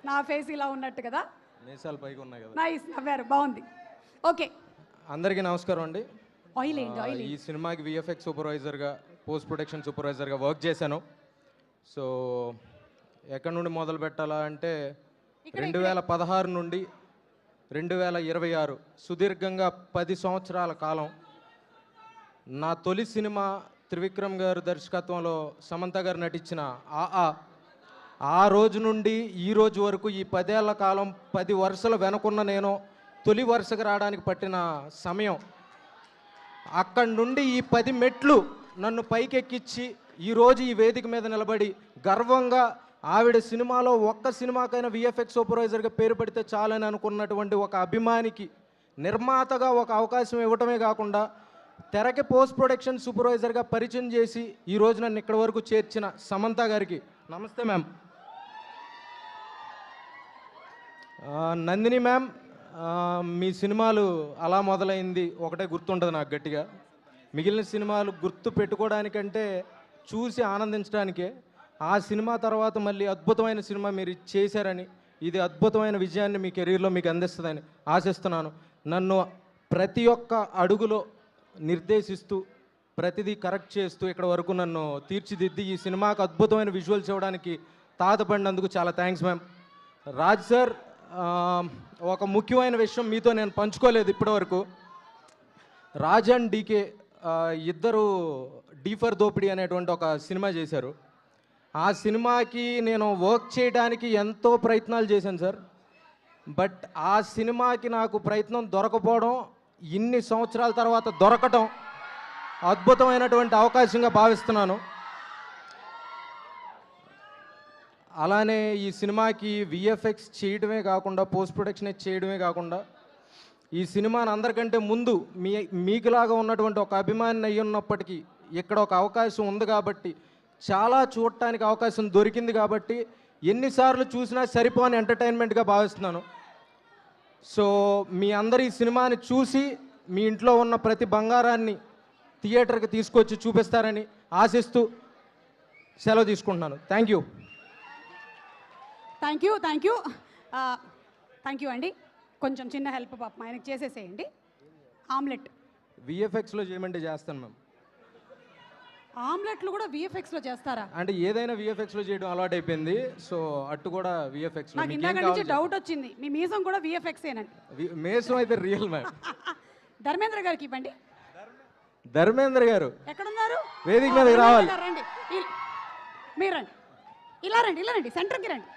నా ఫేస్ ఇలా ఉన్నట్టు కదా, మీసాలు పైకి ఉన్నాయి కదా. నైస్, నవ్వారు, బాగుంది. ఓకే, అందరికీ నమస్కారం అండి. ఆయిల్ ఏంటి ఆయిల్ ఈ సినిమాకి విఎఫ్ఎక్స్ సూపర్వైజర్గా, పోస్ట్ ప్రొడక్షన్ సూపర్వైజర్గా వర్క్ చేశాను. సో ఎక్కడి నుండి మొదలు పెట్టాలా అంటే 2016 నుండి 2026 సుదీర్ఘంగా 10 సంవత్సరాల కాలం. నా తొలి సినిమా త్రివిక్రమ్ గారు దర్శకత్వంలో సమంత గారు నటించిన ఆ రోజు నుండి ఈ రోజు వరకు ఈ 10 ఏళ్ల కాలం 10 వరుసలు వెనుకున్న నేను తొలి వరుసకు రావడానికి పట్టిన సమయం. అక్కడి నుండి ఈ 10 మెట్లు నన్ను పైకెక్కించి ఈరోజు ఈ వేదిక మీద నిలబడి గర్వంగా ఆవిడ సినిమాలో ఒక్క సినిమాకైనా విఎఫ్ఎక్స్ సూపర్వైజర్గా పేరు పెడితే చాలని అనుకున్నటువంటి ఒక అభిమానికి నిర్మాతగా ఒక అవకాశం ఇవ్వటమే కాకుండా తెరకి పోస్ట్ ప్రొడక్షన్ సూపర్వైజర్గా పరిచయం చేసి ఈరోజు నన్ను ఇక్కడి వరకు చేర్చిన సమంత గారికి నమస్తే మ్యామ్. నందిని మ్యామ్, మీ సినిమాలు అలా మొదలైంది ఒకటే గుర్తుంటుంది నాకు గట్టిగా. మిగిలిన సినిమాలు గుర్తు పెట్టుకోవడానికంటే చూసి ఆనందించడానికే. ఆ సినిమా తర్వాత మళ్ళీ అద్భుతమైన సినిమా మీరు చేశారని, ఇది అద్భుతమైన విజయాన్ని మీ కెరీర్లో మీకు అందిస్తుందని ఆశిస్తున్నాను. నన్ను ప్రతి ఒక్క అడుగులో నిర్దేశిస్తూ ప్రతిదీ కరెక్ట్ చేస్తూ ఇక్కడ వరకు నన్ను తీర్చిదిద్ది ఈ సినిమాకు అద్భుతమైన విజువల్స్ ఇవ్వడానికి తాతపడినందుకు చాలా థ్యాంక్స్ మ్యామ్. రాజ్ సార్, ఒక ముఖ్యమైన విషయం మీతో నేను పంచుకోలేదు ఇప్పటివరకు. రాజ్ అండ్ డీకే ఇద్దరు డీ ఫర్ దోపిడీ అనేటువంటి ఒక సినిమా చేశారు. ఆ సినిమాకి నేను వర్క్ చేయడానికి ఎంతో ప్రయత్నాలు చేశాను సార్. బట్ ఆ సినిమాకి నాకు ప్రయత్నం దొరకపోవడం, ఇన్ని సంవత్సరాల తర్వాత దొరకటం అద్భుతమైనటువంటి అవకాశంగా భావిస్తున్నాను. అలానే ఈ సినిమాకి విఎఫ్ఎక్స్ చేయడమే కాకుండా, పోస్ట్ ప్రొడక్షన్ చేయడమే కాకుండా, ఈ సినిమాని అందరికంటే ముందు మీకులాగా ఉన్నటువంటి ఒక అభిమాని అయ్యి ఉన్నప్పటికీ ఇక్కడ ఒక అవకాశం ఉంది కాబట్టి, చాలా చూడటానికి అవకాశం దొరికింది కాబట్టి ఎన్నిసార్లు చూసినా సరిపోని ఎంటర్టైన్మెంట్గా భావిస్తున్నాను. సో మీ అందరు ఈ సినిమాని చూసి మీ ఇంట్లో ఉన్న ప్రతి బంగారాన్ని థియేటర్కి తీసుకొచ్చి చూపిస్తారని ఆశిస్తూ సెలవు తీసుకుంటున్నాను. Thank you. Thank you thank you thank you అండి. కొంచెం చిన్న హెల్ప్ పాపం ఆయనకి చేసేసేయండి. ఆమ్లెట్ విఎఫ్ఎక్స్లో చేయమంటే చేస్తాను మ్యామ్. ఆమ్లెట్లు కూడా విఎఫ్ఎక్స్లో చేస్తారా? అంటే ఏదైనా విఎఫ్ఎక్స్లో చేయడం అలవాటు అయిపోయింది. సో అటు కూడా విఎఫ్ఎక్స్లో. నాకు ఇందాక నుంచి డౌట్ వచ్చింది, మీ మీసం కూడా విఎఫ్ఎక్సేనండి. మీసం అయితే రియల్ మ్యామ్. ధర్మేంద్ర గారికి ఇవ్వండి. ధర్మేంద్ర గారు ఎక్కడున్నారు? వేదిక మీదకి రావాలి. రండి, మీరు రండి, ఇలా రండి, ఇలా రండి, సెంటర్కి రండి.